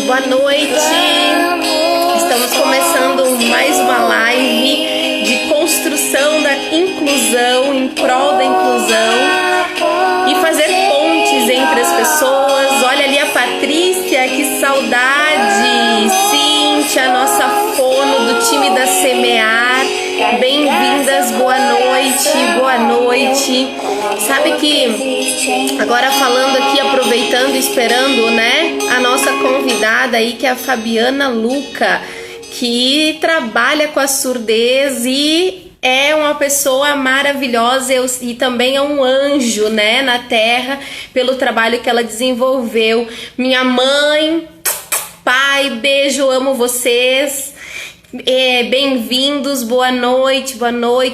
boa noite. Estamos começando mais uma live de construção da inclusão, em prol da inclusão e fazer pontes entre as pessoas. Olha ali a Patrícia, que saudade! Cíntia, nossa fono do time da Semear. Bem-vindas, boa noite, boa noite. Sabe que agora falando aqui, aproveitando, esperando, né, a nossa convidada aí, que é a Fabiana Luca, que trabalha com a surdez e é uma pessoa maravilhosa e também é um anjo, né, na Terra, pelo trabalho que ela desenvolveu. Minha mãe, pai, beijo, amo vocês. Bem-vindos, boa noite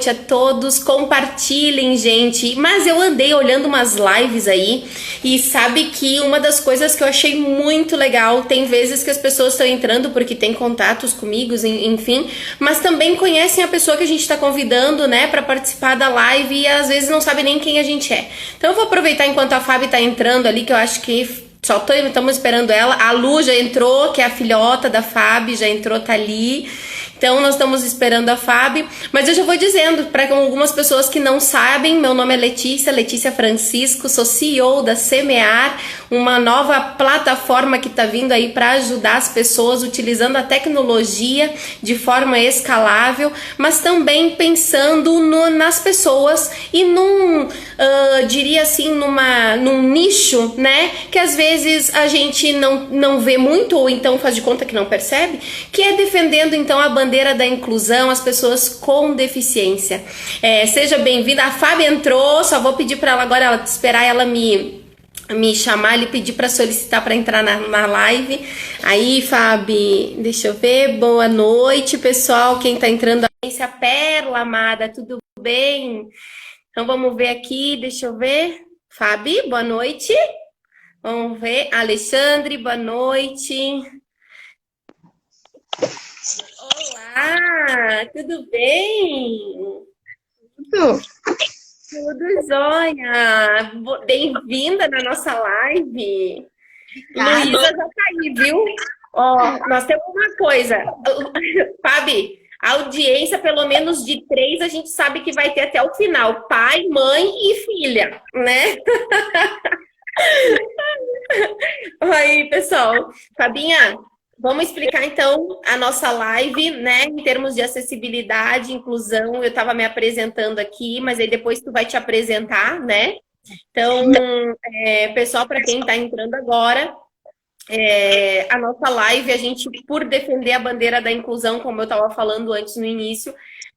a todos, compartilhem, gente. Mas eu andei olhando umas lives aí e sabe que uma das coisas que eu achei muito legal, tem vezes que as pessoas estão entrando porque tem contatos comigo, enfim, mas também conhecem a pessoa que a gente está convidando, né, para participar da live e às vezes não sabe nem quem a gente é. Então eu vou aproveitar enquanto a Fábio tá entrando ali, que eu acho que só estamos esperando ela. A Lu já entrou, que é a filhota da Fábio, já entrou, tá ali. Então nós estamos esperando a Fábio, mas eu já vou dizendo para algumas pessoas que não sabem, meu nome é Letícia Francisco, sou CEO da Semear, uma nova plataforma que está vindo aí para ajudar as pessoas utilizando a tecnologia de forma escalável, mas também pensando nas pessoas e diria assim, num nicho, né, que às vezes a gente não vê muito ou então faz de conta que não percebe, que é defendendo então a bandeira da inclusão, as pessoas com deficiência. Seja bem-vinda. A Fábio entrou, só vou pedir para ela agora, esperar ela me chamar e pedir para solicitar para entrar na live. Aí, Fábio, deixa eu ver. Boa noite, pessoal. Quem tá entrando aí, a Perla amada, tudo bem? Então vamos ver aqui, deixa eu ver. Fábio, boa noite. Vamos ver. Alexandre, boa noite. Olá, tudo bem? Tudo jóia. Bem-vinda na nossa live. Luísa já tá aí, viu? Ó, nós temos uma coisa. Fábio, a audiência, pelo menos de 3, a gente sabe que vai ter até o final. Pai, mãe e filha, né? Aí, pessoal. Fabinha, vamos explicar, então, a nossa live, né, em termos de acessibilidade, inclusão. Eu estava me apresentando aqui, mas aí depois tu vai te apresentar, né? Então, pessoal, para quem está entrando agora, a nossa live, a gente, por defender a bandeira da inclusão, como eu estava falando antes no início,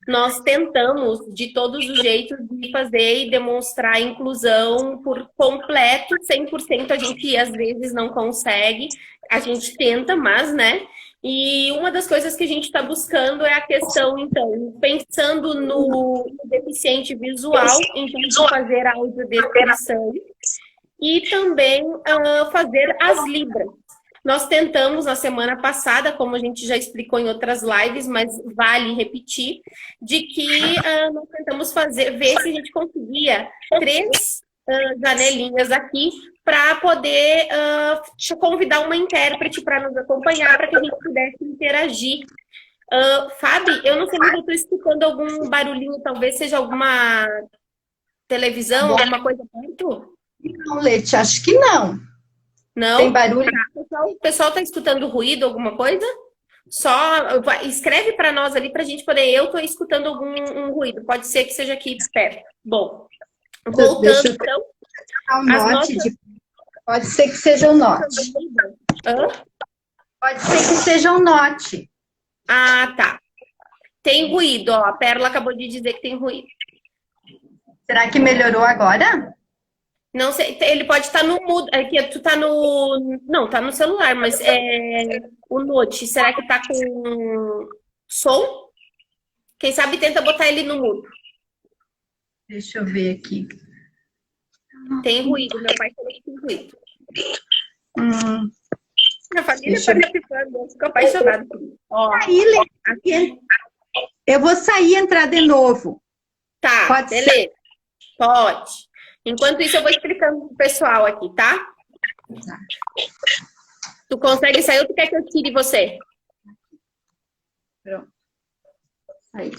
nós tentamos, de todos os jeitos, de fazer e demonstrar a inclusão por completo. 100% a gente, às vezes, não consegue. A gente tenta, mas, né? E uma das coisas que a gente está buscando é a questão, então, pensando no deficiente visual, então, de fazer a audiodescrição e também fazer as libras. Nós tentamos na semana passada, como a gente já explicou em outras lives, mas vale repetir, de que nós tentamos ver se a gente conseguia 3 janelinhas aqui para poder convidar uma intérprete para nos acompanhar, para que a gente pudesse interagir. Fábio, eu não sei se eu estou escutando algum barulhinho, talvez seja alguma televisão, alguma coisa perto? Não, Leti, acho que não. Não? Tem barulho? O pessoal está escutando ruído, alguma coisa? Só escreve para nós ali para a gente poder. Eu estou escutando algum ruído. Pode ser que seja aqui perto. Bom, voltando então. Pode ser que seja o norte. Pode ser que seja o norte. Ah, tá. Tem ruído, ó. A Perla acabou de dizer que tem ruído. Será que melhorou agora? Não sei, ele pode estar no mudo. É que tu tá no. Não, tá no celular, mas o Note, será que tá com som? Quem sabe tenta botar ele no mudo. Deixa eu ver aqui. Tem ruído, meu pai falou que tem ruído. Minha família tá participando, eu fico apaixonada por isso. Ó, aqui. Eu vou sair e entrar de novo. Tá, pode beleza. Ser? Pode. Enquanto isso, eu vou explicando pro pessoal aqui, tá? Tu consegue sair ou tu quer que eu tire você? Pronto. Aí.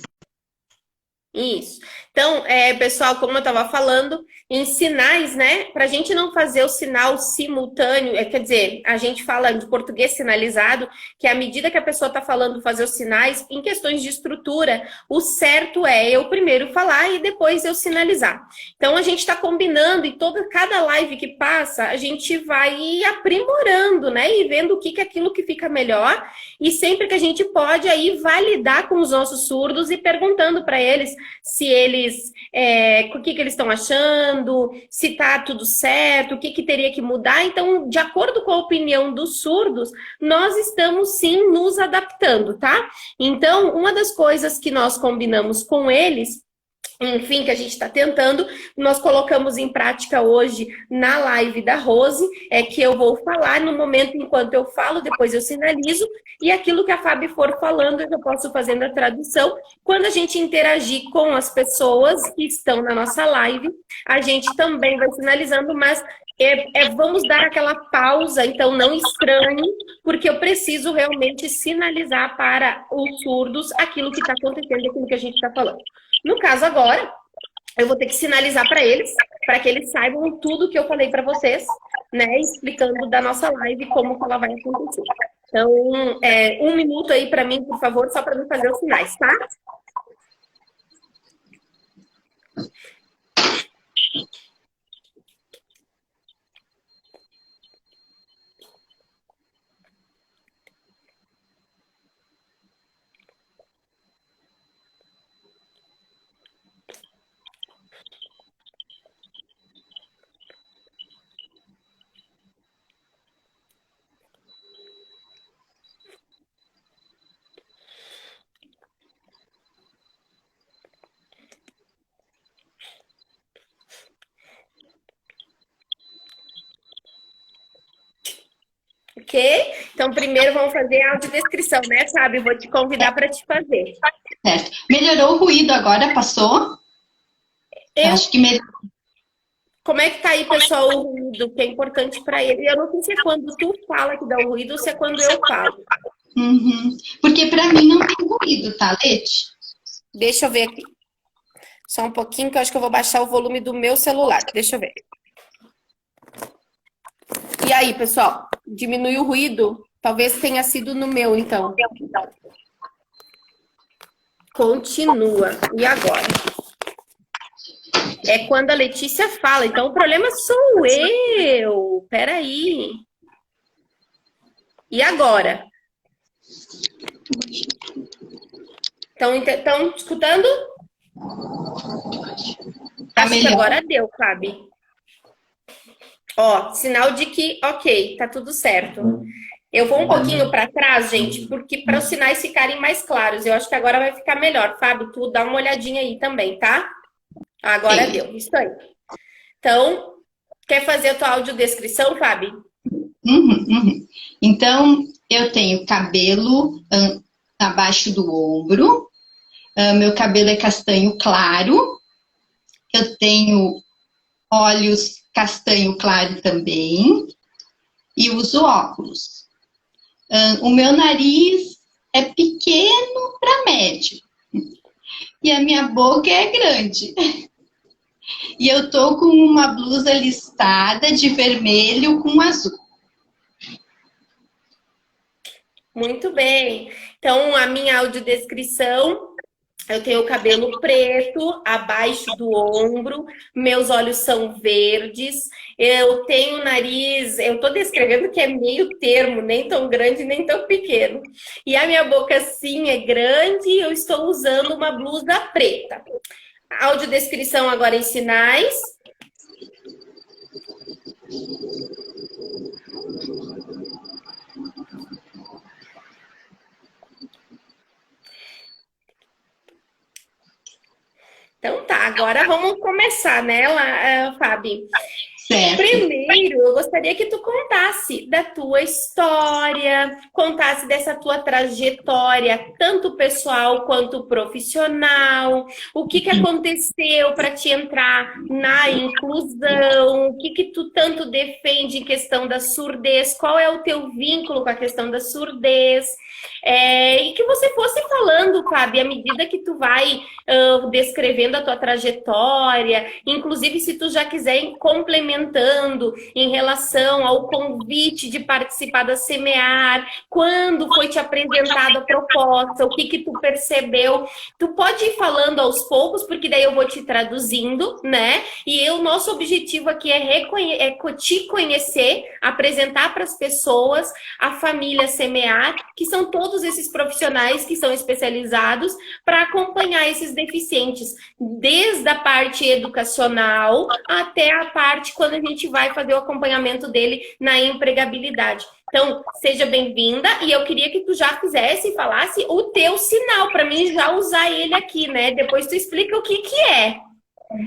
Isso. Então, pessoal, como eu estava falando, em sinais, né? Para a gente não fazer o sinal simultâneo, quer dizer, a gente fala de português sinalizado, que à medida que a pessoa está falando fazer os sinais, em questões de estrutura, o certo é eu primeiro falar e depois eu sinalizar. Então, a gente está combinando e cada live que passa, a gente vai aprimorando, né? E vendo o que é aquilo que fica melhor. E sempre que a gente pode, aí validar com os nossos surdos e perguntando para eles se eles, o que eles estão achando, se tá tudo certo, o que teria que mudar. Então, de acordo com a opinião dos surdos, nós estamos sim nos adaptando, tá? Então, uma das coisas que nós combinamos com eles, enfim, que a gente está tentando, nós colocamos em prática hoje na live da Rose, é que eu vou falar no momento enquanto eu falo, depois eu sinalizo, e aquilo que a Fábio for falando, eu já posso fazendo a tradução. Quando a gente interagir com as pessoas que estão na nossa live, a gente também vai sinalizando, mas vamos dar aquela pausa, então não estranhe, porque eu preciso realmente sinalizar para os surdos aquilo que está acontecendo, aquilo que a gente está falando. No caso agora, eu vou ter que sinalizar para que eles saibam tudo que eu falei para vocês, né, explicando da nossa live como que ela vai acontecer. Então, 1 minuto aí para mim, por favor, só para me fazer os sinais, tá? Ok? Então, primeiro vamos fazer a audiodescrição, né, sabe? Vou te convidar para te fazer. Certo. Melhorou o ruído agora? Passou? Acho que melhorou. Como é que tá aí, pessoal, o ruído, que é importante para ele? Eu não sei se é quando tu fala que dá o ruído ou se é quando eu falo. Uhum. Porque para mim não tem ruído, tá, Leti? Deixa eu ver aqui. Só um pouquinho, que eu acho que eu vou baixar o volume do meu celular. Deixa eu ver. E aí, pessoal? Diminuiu o ruído? Talvez tenha sido no meu, então. Continua. E agora? É quando a Letícia fala. Então, o problema sou eu. Peraí. E agora? Estão escutando? Tá Acho que melhor. agora deu, Fabi. Ó, sinal de que, ok, tá tudo certo. Eu vou um pouquinho para trás, gente, porque para os sinais ficarem mais claros. Eu acho que agora vai ficar melhor. Fábio, tu dá uma olhadinha aí também, tá? Agora Sim. deu, isso aí. Então, quer fazer a tua audiodescrição, Fábio? Uhum. Então, eu tenho cabelo abaixo do ombro. Meu cabelo é castanho claro. Eu tenho olhos castanho claro também. E uso óculos. O meu nariz é pequeno para médio. E a minha boca é grande. E eu tô com uma blusa listada de vermelho com azul. Muito bem. Então, a minha audiodescrição, eu tenho o cabelo preto, abaixo do ombro, meus olhos são verdes, eu tenho o nariz, eu tô descrevendo que é meio termo, nem tão grande, nem tão pequeno. E a minha boca, sim, é grande e eu estou usando uma blusa preta. Audiodescrição agora em sinais. Então tá, agora vamos começar, né, Fábio? Certo. Primeiro, eu gostaria que tu contasse da tua história, contasse dessa tua trajetória, tanto pessoal quanto profissional, o que que aconteceu para te entrar na inclusão, o que que tu tanto defende em questão da surdez, qual é o teu vínculo com a questão da surdez, e que você fosse falando, Fábio, à medida que tu vai descrevendo a tua trajetória, inclusive se tu já quiser ir complementando em relação ao convite de participar da Semear, quando foi te apresentada a proposta, o que que tu percebeu, tu pode ir falando aos poucos, porque daí eu vou te traduzindo, né? E o nosso objetivo aqui é te conhecer, apresentar para as pessoas a família Semear, que são todos esses profissionais que são especializados para acompanhar esses deficientes, desde a parte educacional até a parte quando a gente vai fazer o acompanhamento dele na empregabilidade. Então, seja bem-vinda e eu queria que tu já fizesse e falasse o teu sinal, para mim já usar ele aqui, né? Depois tu explica o que que é.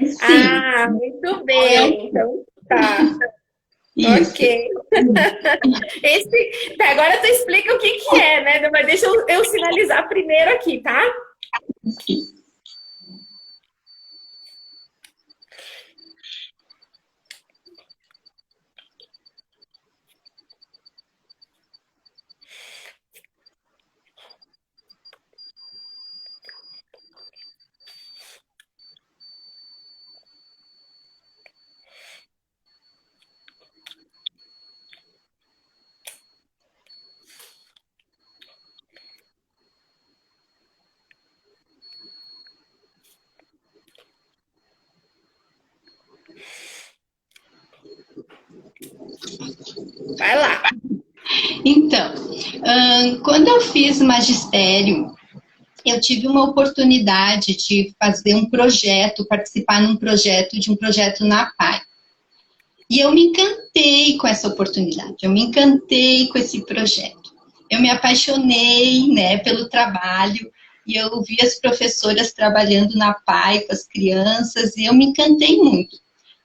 Sim. Ah, muito bem. Então, tá. Isso. Ok. Agora tu explica o que que é, né? Mas deixa eu sinalizar primeiro aqui, tá? Sim. Vai lá. Então, quando eu fiz magistério, eu tive uma oportunidade de fazer um projeto, participar de um projeto na PAI. E eu me encantei com essa oportunidade, eu me encantei com esse projeto. Eu me apaixonei, né, pelo trabalho, e eu vi as professoras trabalhando na PAI com as crianças, e eu me encantei muito.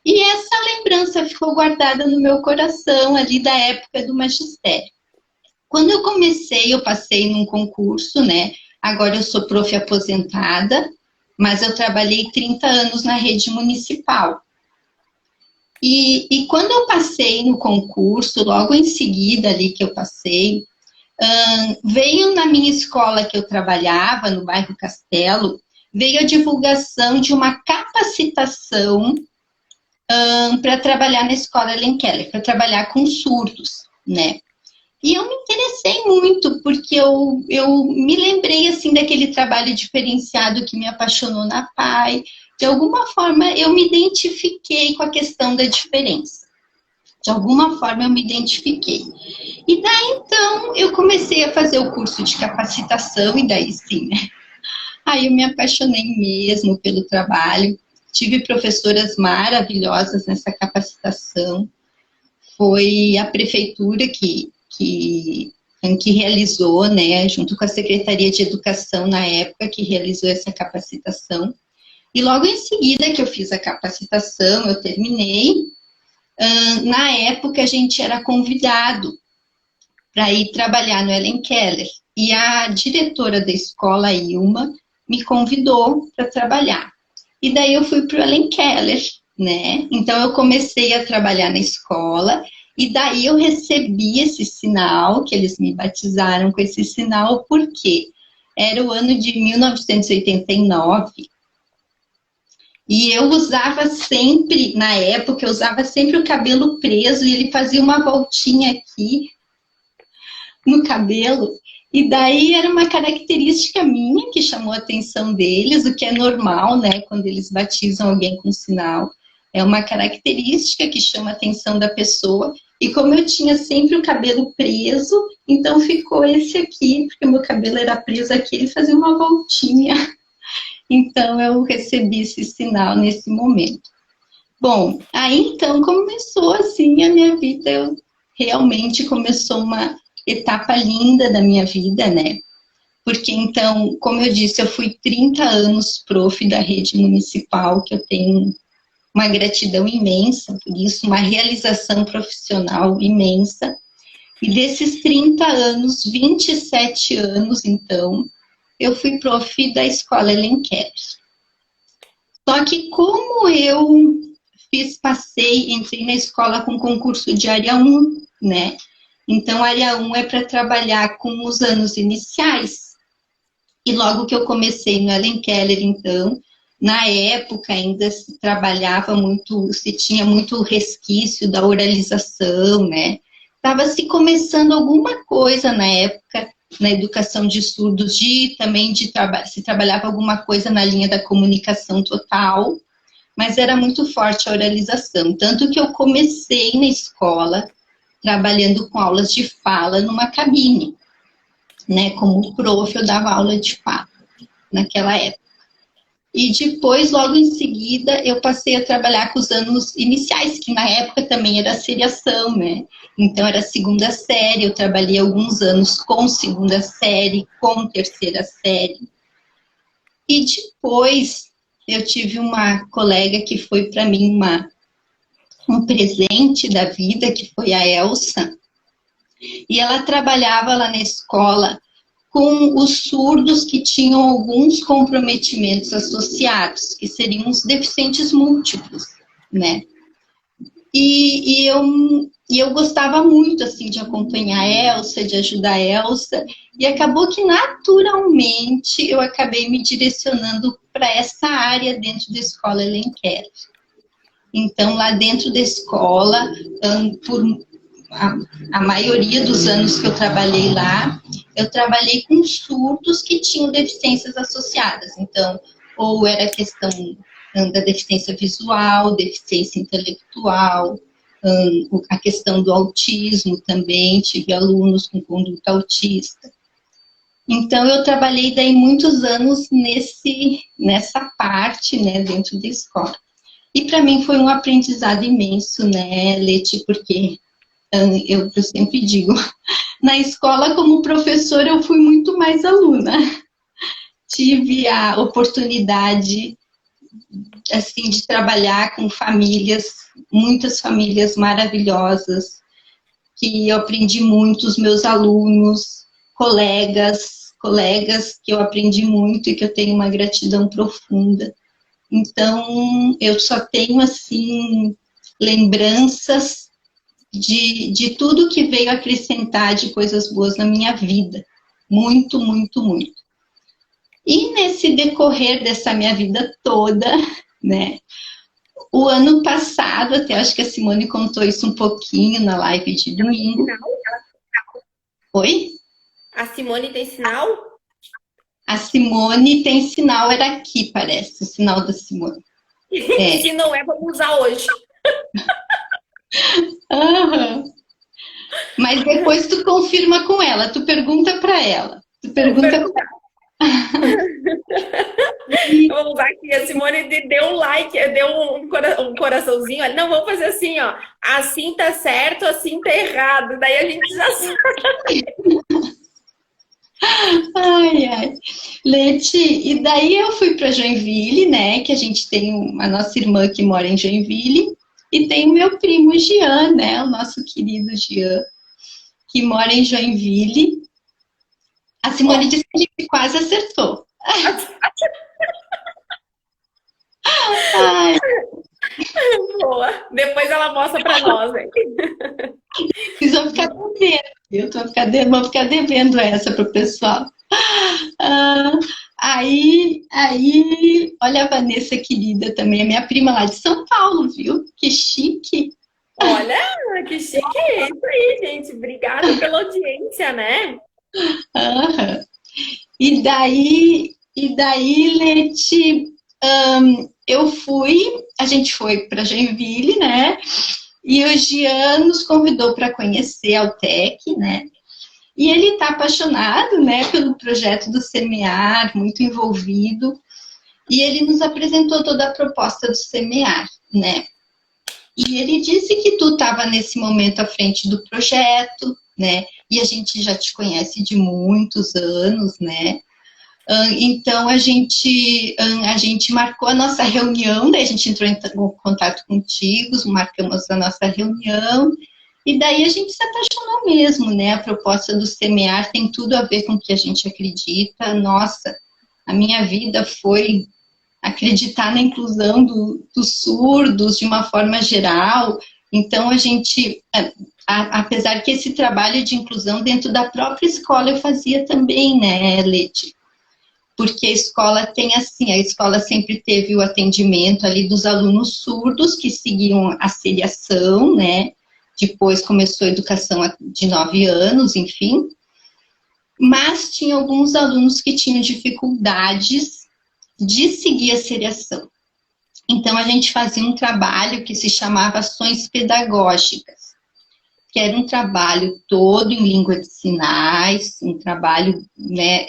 E essa lembrança ficou guardada no meu coração ali da época do magistério. Quando eu comecei, eu passei num concurso, né? Agora eu sou prof aposentada, mas eu trabalhei 30 anos na rede municipal. E quando eu passei no concurso, logo em seguida ali que eu passei, veio na minha escola que eu trabalhava, no bairro Castelo, veio a divulgação de uma capacitação para trabalhar na escola Helen Keller, para trabalhar com surdos, né? E eu me interessei muito, porque eu me lembrei, assim, daquele trabalho diferenciado que me apaixonou na PAI. De alguma forma, eu me identifiquei com a questão da diferença. De alguma forma, eu me identifiquei. E daí, então, eu comecei a fazer o curso de capacitação, e daí sim, né? Aí eu me apaixonei mesmo pelo trabalho. Tive professoras maravilhosas nessa capacitação. Foi a prefeitura que realizou, né, junto com a Secretaria de Educação na época, que realizou essa capacitação. E logo em seguida que eu fiz a capacitação, eu terminei, na época a gente era convidado para ir trabalhar no Helen Keller. E a diretora da escola, Ilma, me convidou para trabalhar. E daí eu fui para o Helen Keller, né? Então eu comecei a trabalhar na escola, e daí eu recebi esse sinal, que eles me batizaram com esse sinal, porque era o ano de 1989, e eu usava sempre, na época, eu usava sempre o cabelo preso, e ele fazia uma voltinha aqui no cabelo, e daí era uma característica minha que chamou a atenção deles, o que é normal, né, quando eles batizam alguém com sinal. É uma característica que chama a atenção da pessoa, e como eu tinha sempre o cabelo preso, então ficou esse aqui, porque o meu cabelo era preso aqui, ele fazia uma voltinha. Então eu recebi esse sinal nesse momento. Bom, aí então começou assim a minha vida, realmente começou uma etapa linda da minha vida, né? Porque então, como eu disse, eu fui 30 anos prof da rede municipal, que eu tenho uma gratidão imensa por isso, uma realização profissional imensa. E desses 30 anos, 27 anos, então, eu fui prof da Escola Helen Keller. Só que como eu entrei na escola com concurso de área 1, né? Então, a área 1 é para trabalhar com os anos iniciais. E logo que eu comecei no Helen Keller, então, na época ainda se trabalhava muito, se tinha muito resquício da oralização, né? Estava se começando alguma coisa na época, na educação de surdos, se trabalhava alguma coisa na linha da comunicação total, mas era muito forte a oralização. Tanto que eu comecei na escola trabalhando com aulas de fala numa cabine, né? Como prof, eu dava aula de fala naquela época. E depois, logo em seguida, eu passei a trabalhar com os anos iniciais, que na época também era seriação, né? Então, era segunda série, eu trabalhei alguns anos com segunda série, com terceira série. E depois, eu tive uma colega que foi para mim um presente da vida, que foi a Elsa. E ela trabalhava lá na escola com os surdos que tinham alguns comprometimentos associados, que seriam os deficientes múltiplos, né? E eu gostava muito, assim, de acompanhar a Elsa, de ajudar a Elsa, e acabou que, naturalmente, eu acabei me direcionando para essa área dentro da escola Helen Keller. Então, lá dentro da escola, por a maioria dos anos que eu trabalhei lá, eu trabalhei com surdos que tinham deficiências associadas. Então, ou era questão da deficiência visual, deficiência intelectual, a questão do autismo também, tive alunos com conduta autista. Então, eu trabalhei daí muitos anos nessa parte, né, dentro da escola. E para mim foi um aprendizado imenso, né, Leti, porque eu sempre digo, na escola como professora eu fui muito mais aluna. Tive a oportunidade, assim, de trabalhar com famílias, muitas famílias maravilhosas, que eu aprendi muito, os meus alunos, colegas que eu aprendi muito e que eu tenho uma gratidão profunda. Então, eu só tenho, assim, lembranças de tudo que veio acrescentar de coisas boas na minha vida. Muito, muito, muito. E nesse decorrer dessa minha vida toda, né, o ano passado, até acho que a Simone contou isso um pouquinho na live de domingo. Oi? A Simone tem sinal? A Simone tem sinal, era aqui, parece, o sinal da Simone. É. Se não é, vamos usar hoje. Uhum. Mas depois tu confirma com ela, tu pergunta para ela. Tu pergunta com ela. Vamos usar aqui, a Simone deu um like, deu um coraçãozinho. Não, vamos fazer assim, ó. Assim tá certo, assim tá errado. Daí a gente já sabe. Ai, ai. Leti, e daí eu fui para Joinville, né? Que a gente tem a nossa irmã que mora em Joinville. E tem o meu primo Jean, né? O nosso querido Jean, que mora em Joinville. A Simone disse que a gente quase acertou. Ai. Boa. Depois ela mostra para nós, hein? Vocês vão ficar devendo, vou ficar devendo essa pro pessoal. Aí, olha a Vanessa querida também, a minha prima lá de São Paulo, viu? Que chique. Olha, que chique isso aí, gente. Obrigada pela audiência, né? Uhum. E daí, Leti, a gente foi para Joinville, né? E o Jean nos convidou para conhecer a Altec, né? E ele está apaixonado, né, pelo projeto do Semear, muito envolvido. E ele nos apresentou toda a proposta do Semear, né? E ele disse que tu estava nesse momento à frente do projeto, né? E a gente já te conhece de muitos anos, né? Então, a gente marcou a nossa reunião, daí a gente entrou em contato contigo, marcamos a nossa reunião, e daí a gente se apaixonou mesmo, né? A proposta do Semear tem tudo a ver com o que a gente acredita. Nossa, a minha vida foi acreditar na inclusão dos surdos de uma forma geral. Então, a gente, apesar que esse trabalho de inclusão dentro da própria escola eu fazia também, né, Leti? Porque a escola tem assim, a escola sempre teve o atendimento ali dos alunos surdos que seguiam a seriação, né? Depois começou a educação de 9 anos, enfim. Mas tinha alguns alunos que tinham dificuldades de seguir a seriação. Então, a gente fazia um trabalho que se chamava Ações Pedagógicas, que era um trabalho todo em língua de sinais, um trabalho, né,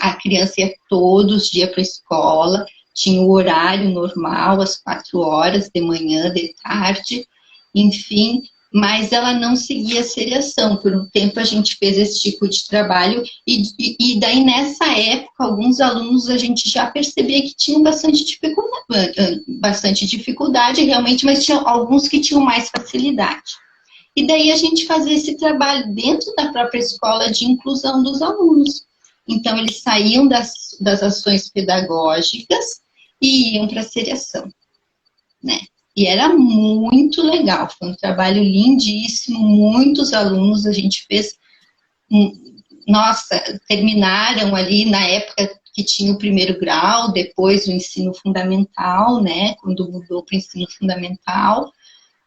a criança ia todos os dias para a escola, tinha o horário normal, às 4 horas, de manhã, de tarde, enfim, mas ela não seguia a seriação. Por um tempo a gente fez esse tipo de trabalho e daí nessa época alguns alunos a gente já percebia que tinham bastante dificuldade realmente, mas tinha alguns que tinham mais facilidade. E daí a gente fazia esse trabalho dentro da própria escola de inclusão dos alunos. Então eles saíam das ações pedagógicas e iam para a seriação, né? E era muito legal, foi um trabalho lindíssimo, muitos alunos a gente fez, nossa, terminaram ali na época que tinha o 1º grau, depois o ensino fundamental, né, quando mudou para o ensino fundamental,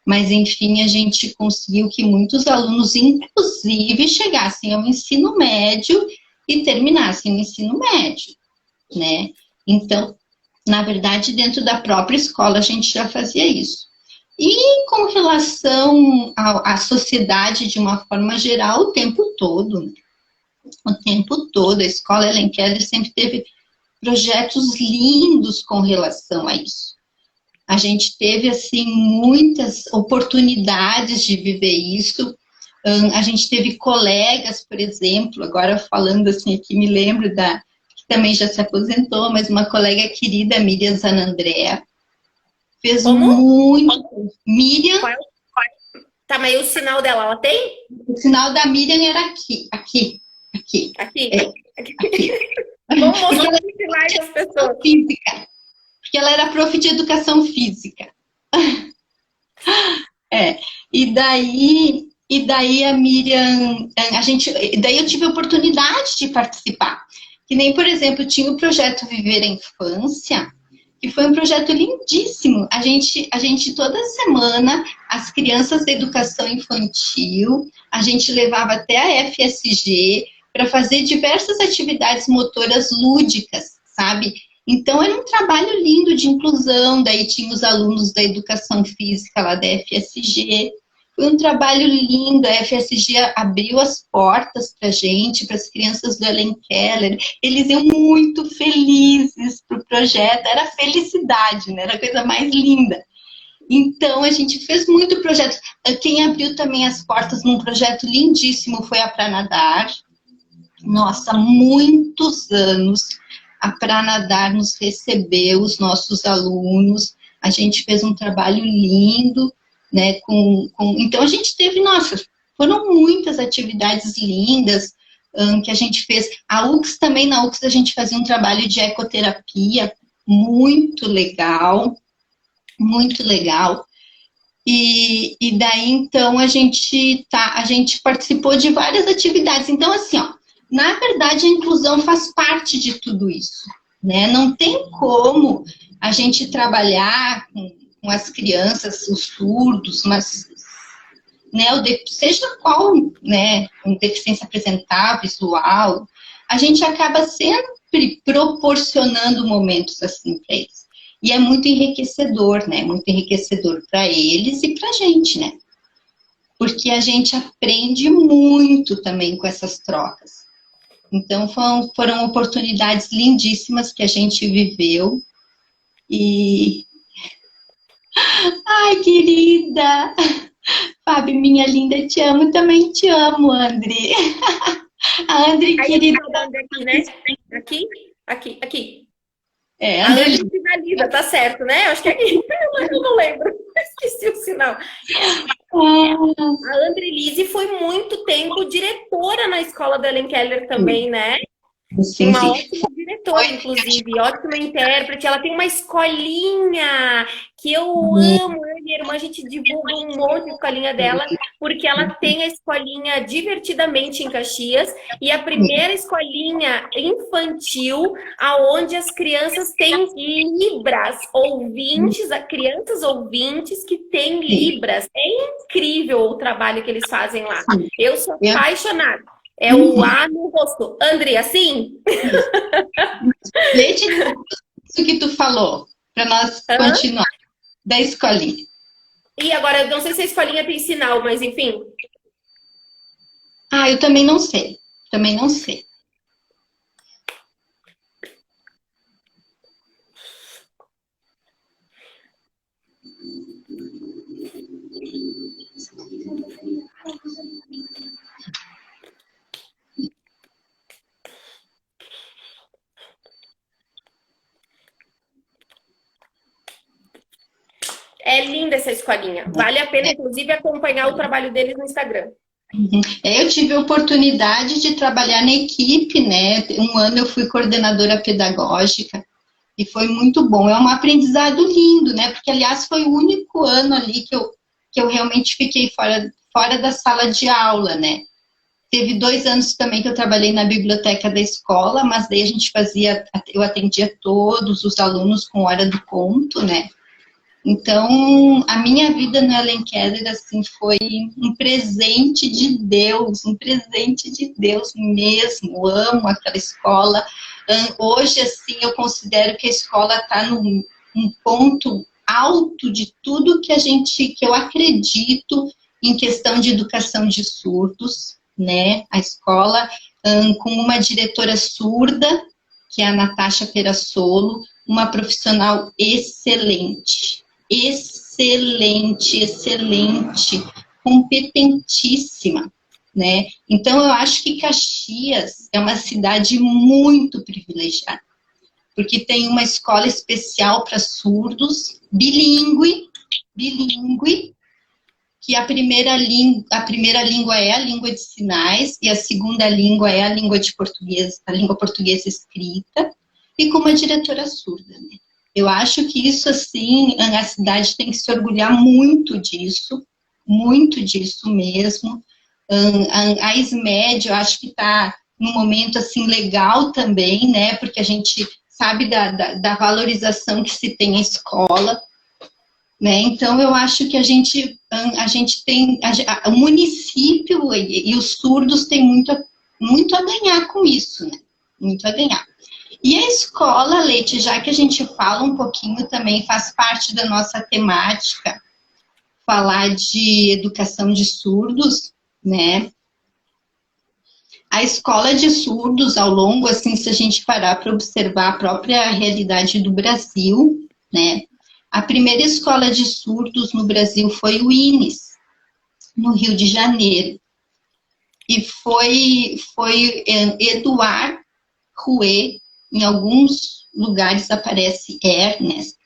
mas enfim, a gente conseguiu que muitos alunos, inclusive, chegassem ao ensino médio e terminassem o ensino médio, né, então, na verdade, dentro da própria escola a gente já fazia isso. E com relação à sociedade de uma forma geral, o tempo todo, né? O tempo todo, a Escola Helen Keller sempre teve projetos lindos com relação a isso. A gente teve, assim, muitas oportunidades de viver isso. A gente teve colegas, por exemplo, agora falando assim aqui, me lembro que também já se aposentou, mas uma colega querida, Miriam Zanandrea, fez muito. Miriam. Tá, mas o sinal dela, ela tem? O sinal da Miriam era aqui. Aqui. É, aqui. Vamos mostrar os sinais das pessoas. Física. Porque ela era prof de educação física. E daí a Miriam, daí eu tive a oportunidade de participar. Que nem, por exemplo, tinha o projeto Viver a Infância, que foi um projeto lindíssimo. A gente toda semana, as crianças da educação infantil, a gente levava até a FSG para fazer diversas atividades motoras lúdicas, sabe? Então, era um trabalho lindo de inclusão, daí tinha os alunos da educação física lá da FSG. Foi um trabalho lindo, a FSG abriu as portas para a gente, para as crianças do Helen Keller. Eles iam muito felizes para o projeto, era felicidade, né? Era a coisa mais linda. Então, a gente fez muito projeto. Quem abriu também as portas num projeto lindíssimo foi a Pra Nadar. Nossa, muitos anos a Pra Nadar nos recebeu, os nossos alunos. A gente fez um trabalho lindo, né, então a gente teve, nossa, foram muitas atividades lindas que a gente fez. A UX também, na UX a gente fazia um trabalho de ecoterapia muito legal, muito legal. E daí, então, a gente participou de várias atividades. Então, assim, ó, na verdade, a inclusão faz parte de tudo isso, né? Não tem como a gente trabalhar com as crianças, os surdos, mas, né, seja qual, né, com deficiência apresentável, visual, a gente acaba sempre proporcionando momentos assim para eles. E é muito enriquecedor, né, muito enriquecedor para eles e para a gente, né, porque a gente aprende muito também com essas trocas. Então, foram oportunidades lindíssimas que a gente viveu e... Ai, querida! Fábio, minha linda, te amo, também te amo, André. A André, querida. Aqui, né? Aqui? Aqui, aqui. A Andrelise. André finaliza, tá certo, né? Acho que é aqui. Eu não lembro. Esqueci o sinal. A Andrelise foi muito tempo diretora na escola da Helen Keller também, né? Sim, Uma sim. ótima diretora, inclusive, ótima intérprete. Ela tem uma escolinha que eu amo. Eu e minha irmã, a gente divulga um monte de escolinha dela, porque ela tem a escolinha Divertidamente em Caxias e a primeira escolinha infantil aonde as crianças têm libras, ouvintes, crianças ouvintes que têm libras. É incrível o trabalho que eles fazem lá. Eu sou Eu- apaixonada. É o A no rosto. André, assim? Leite, isso que tu falou, para nós continuar, da escolinha. E agora, eu não sei se a escolinha tem sinal, mas enfim. Eu também não sei. Também não sei. É linda essa escolinha. Vale a pena, inclusive, acompanhar o trabalho deles no Instagram. Eu tive a oportunidade de trabalhar na equipe, né? Um ano eu fui coordenadora pedagógica e foi muito bom. É um aprendizado lindo, né? Porque, aliás, foi o único ano ali que eu realmente fiquei fora da sala de aula, né? Teve 2 anos também que eu trabalhei na biblioteca da escola, mas daí a gente eu atendia todos os alunos com hora do conto, né? Então, a minha vida no Helen Keller, assim, foi um presente de Deus, um presente de Deus mesmo. Amo aquela escola. Hoje, assim, eu considero que a escola está num ponto alto de tudo que eu acredito em questão de educação de surdos, né? A escola, com uma diretora surda, que é a Natasha Perassolo, uma profissional excelente, competentíssima, né? Então, eu acho que Caxias é uma cidade muito privilegiada, porque tem uma escola especial para surdos, bilíngue, que a primeira língua é a língua de sinais e a segunda língua é a língua portuguesa escrita, e com uma diretora surda, né? Eu acho que isso, assim, a cidade tem que se orgulhar muito disso mesmo. A SMED, eu acho que está num momento, assim, legal também, né? Porque a gente sabe da valorização que se tem a escola, né? Então, eu acho que a gente tem, o município e os surdos têm muito a ganhar com isso, né? Muito a ganhar. E a escola, Leite, já que a gente fala um pouquinho também, faz parte da nossa temática, falar de educação de surdos, né? A escola de surdos, ao longo, assim, se a gente parar para observar a própria realidade do Brasil, né? A primeira escola de surdos no Brasil foi o INES, no Rio de Janeiro. E foi Eduard Rouet, em alguns lugares aparece Ernest,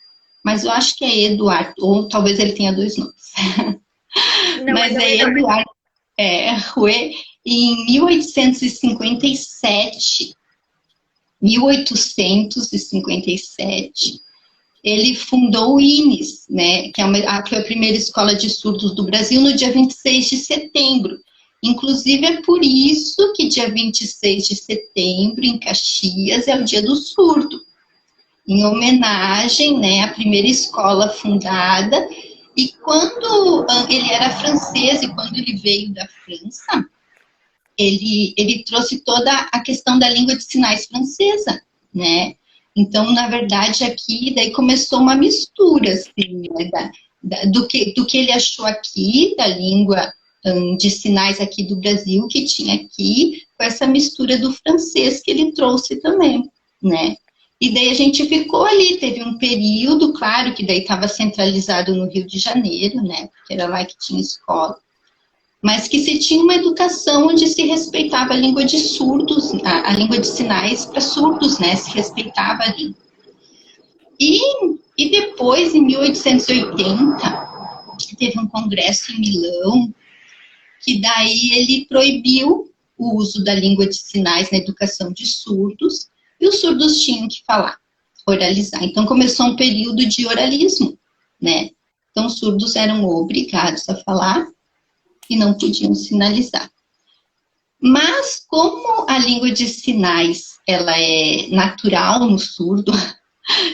mas eu acho que é Eduard, ou talvez ele tenha 2 nomes. Não, mas é Eduard Rouet, em 1857, ele fundou o INES, né, que foi a primeira escola de surdos do Brasil, no dia 26 de setembro. Inclusive, é por isso que dia 26 de setembro, em Caxias, é o dia do surdo, em homenagem, né, à primeira escola fundada. E quando ele era francês, e quando ele veio da França, ele trouxe toda a questão da língua de sinais francesa, né? Então, na verdade, aqui daí começou uma mistura, assim, né, do que ele achou aqui, da língua de sinais aqui do Brasil, que tinha aqui, com essa mistura do francês que ele trouxe também, né? E daí a gente ficou ali, teve um período, claro, que daí estava centralizado no Rio de Janeiro, né? Porque era lá que tinha escola. mas que se tinha uma educação onde se respeitava a língua de surdos, a língua de sinais para surdos, né? Se respeitava ali. E depois, em 1880, teve um congresso em Milão, que daí ele proibiu o uso da língua de sinais na educação de surdos, e os surdos tinham que falar, oralizar. Então começou um período de oralismo, né? Então os surdos eram obrigados a falar e não podiam sinalizar. Mas como a língua de sinais, ela é natural no surdo,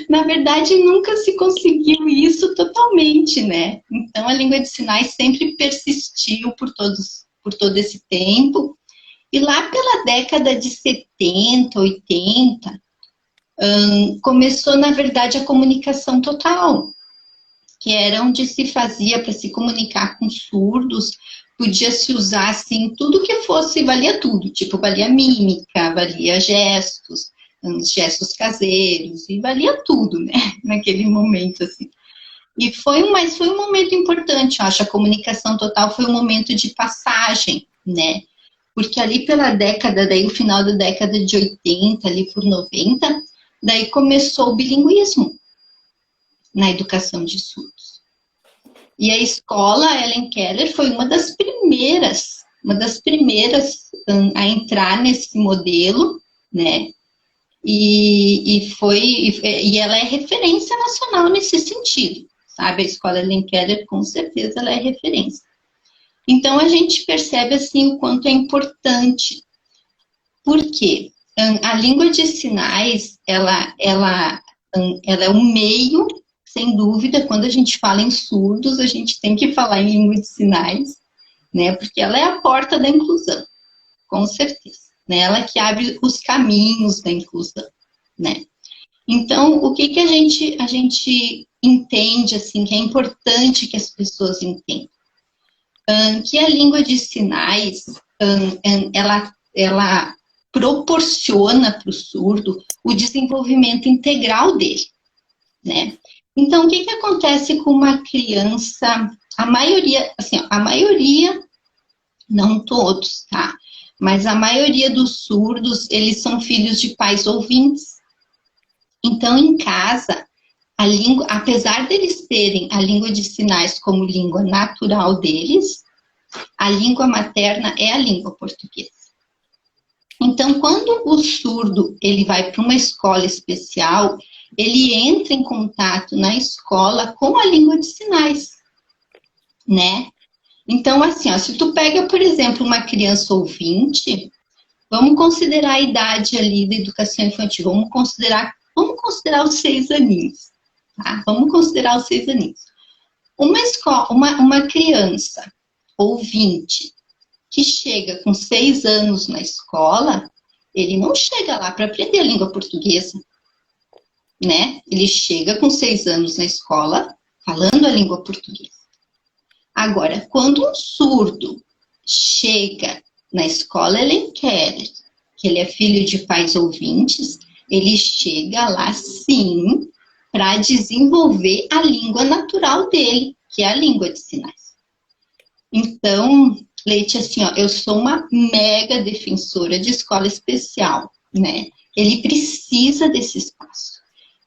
na verdade nunca se conseguiu isso totalmente, né? Então a língua de sinais sempre persistiu por todo esse tempo. E lá pela década de 70, 80, começou, na verdade, a comunicação total, que era onde se fazia para se comunicar com surdos, podia se usar, assim, tudo que fosse, valia tudo, tipo, valia mímica, valia gestos caseiros, e valia tudo, né, naquele momento, assim. Mas foi um momento importante, eu acho, a comunicação total foi um momento de passagem, né, porque ali pela década, daí o final da década de 80, ali por 90, daí começou o bilinguismo na educação de surdos. E a escola Helen Keller foi uma das primeiras a entrar nesse modelo, né? E ela é referência nacional nesse sentido, sabe? A escola Helen Keller, com certeza, ela é referência. Então, a gente percebe, assim, o quanto é importante. Por quê? A língua de sinais, ela é um meio, sem dúvida, quando a gente fala em surdos, a gente tem que falar em língua de sinais, né? Porque ela é a porta da inclusão, com certeza. Né? Ela que abre os caminhos da inclusão, né? Então, o que a gente entende, assim, que é importante que as pessoas entendam? Que a língua de sinais, ela proporciona para o surdo o desenvolvimento integral dele, né? Então, o que acontece com uma criança, a maioria, não todos, tá? Mas a maioria dos surdos, eles são filhos de pais ouvintes. Então, em casa, a língua, apesar deles terem a língua de sinais como língua natural deles, a língua materna é a língua portuguesa. Então, quando o surdo ele vai para uma escola especial, ele entra em contato na escola com a língua de sinais, né? Então, assim, ó, se tu pega, por exemplo, uma criança ouvinte, vamos considerar a idade ali da educação infantil, vamos considerar os 6 aninhos, tá? Vamos considerar os 6 aninhos. Uma criança ouvinte que chega com 6 anos na escola, ele não chega lá para aprender a língua portuguesa, né? Ele chega com 6 anos na escola falando a língua portuguesa. Agora, quando um surdo chega na escola Helen Keller, que ele é filho de pais ouvintes, ele chega lá, sim, para desenvolver a língua natural dele, que é a língua de sinais. Então, Leite, assim, ó, eu sou uma mega defensora de escola especial, né? Ele precisa desse espaço.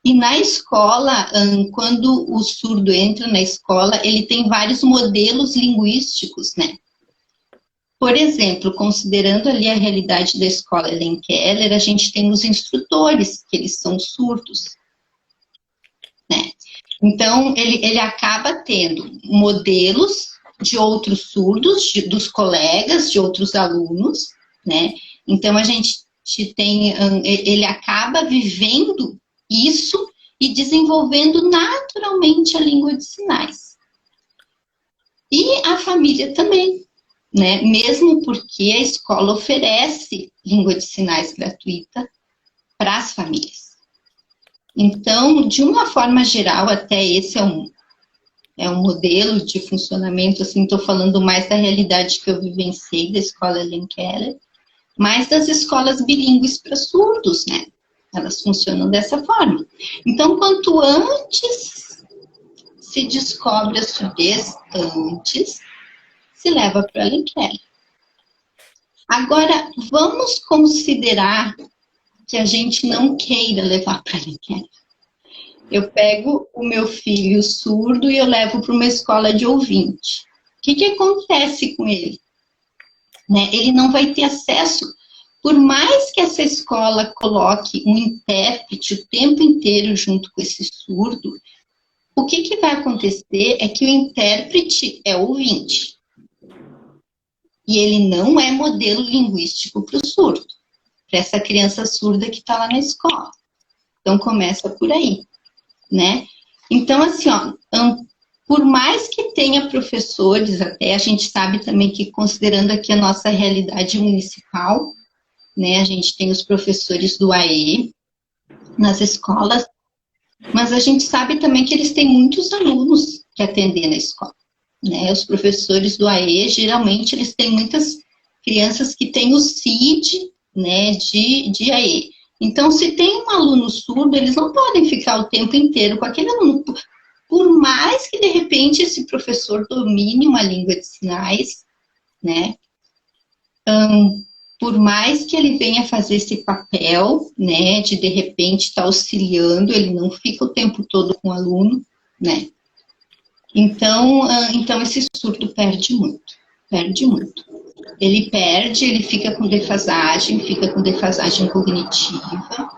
E na escola, quando o surdo entra na escola, ele tem vários modelos linguísticos, né? Por exemplo, considerando ali a realidade da escola Helen Keller, a gente tem os instrutores, que eles são surdos, né? Então, ele acaba tendo modelos de outros surdos, dos colegas, de outros alunos, né? Então, a gente tem, ele acaba vivendo isso e desenvolvendo naturalmente a língua de sinais. E a família também, né? Mesmo porque a escola oferece língua de sinais gratuita para as famílias. Então, de uma forma geral, até esse é um modelo de funcionamento, assim, estou falando mais da realidade que eu vivenciei da escola Helen Keller, mais das escolas bilíngues para surdos, né? Elas funcionam dessa forma. Então, quanto antes se descobre a surdez, antes se leva para a Lenquera. Agora, vamos considerar que a gente não queira levar para a Lenquera. Eu pego o meu filho surdo e eu levo para uma escola de ouvinte. O que acontece com ele? Né? Ele não vai ter acesso, por mais que essa escola coloque um intérprete o tempo inteiro junto com esse surdo, o que vai acontecer é que o intérprete é ouvinte. E ele não é modelo linguístico para o surdo, para essa criança surda que está lá na escola. Então, começa por aí, né? Então, assim, ó, por mais que tenha professores, até a gente sabe também que, considerando aqui a nossa realidade municipal, né, a gente tem os professores do AE nas escolas, mas a gente sabe também que eles têm muitos alunos que atender na escola, né? Os professores do AE, geralmente, eles têm muitas crianças que têm o CID, né, de AE. Então, se tem um aluno surdo, eles não podem ficar o tempo inteiro com aquele aluno, por mais que, de repente, esse professor domine uma língua de sinais, né? Por mais que ele venha fazer esse papel, né, de repente estar auxiliando, ele não fica o tempo todo com o aluno, né? Então esse surdo perde muito. Ele perde, ele fica com defasagem cognitiva,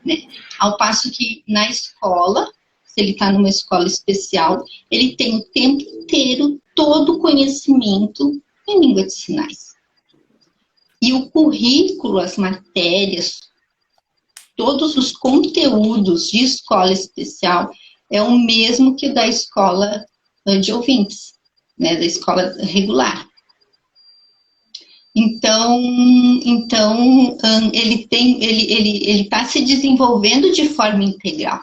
né? Ao passo que na escola, se ele está numa escola especial, ele tem o tempo inteiro todo o conhecimento em língua de sinais. E o currículo, as matérias, todos os conteúdos de escola especial é o mesmo que da escola de ouvintes, né, da escola regular. Então ele está se desenvolvendo de forma integral,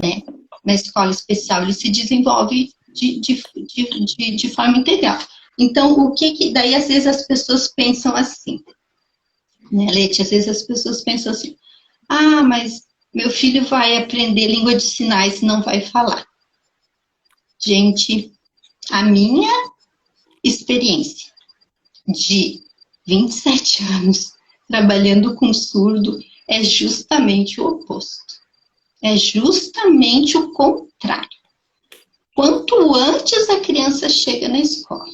né? Na escola especial ele se desenvolve de forma integral. Então, o que daí às vezes as pessoas pensam assim, né, Leti? Às vezes as pessoas pensam assim, mas meu filho vai aprender língua de sinais e não vai falar. Gente, a minha experiência de 27 anos trabalhando com surdo é justamente o oposto. É justamente o contrário. Quanto antes a criança chega na escola,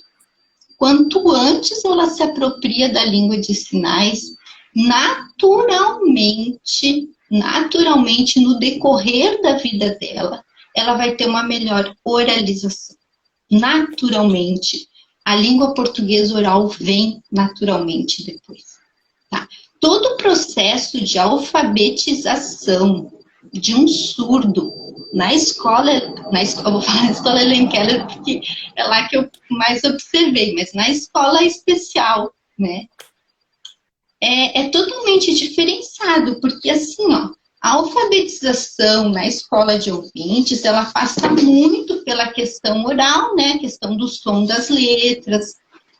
quanto antes ela se apropria da língua de sinais, naturalmente, no decorrer da vida dela, ela vai ter uma melhor oralização. Naturalmente, a língua portuguesa oral vem naturalmente depois. Tá? Todo o processo de alfabetização de um surdo na escola, vou falar na escola Lenquera porque é lá que eu mais observei, mas na escola especial, né, é totalmente diferenciado, porque assim, ó, a alfabetização na escola de ouvintes, ela passa muito pela questão oral, né, a questão do som das letras,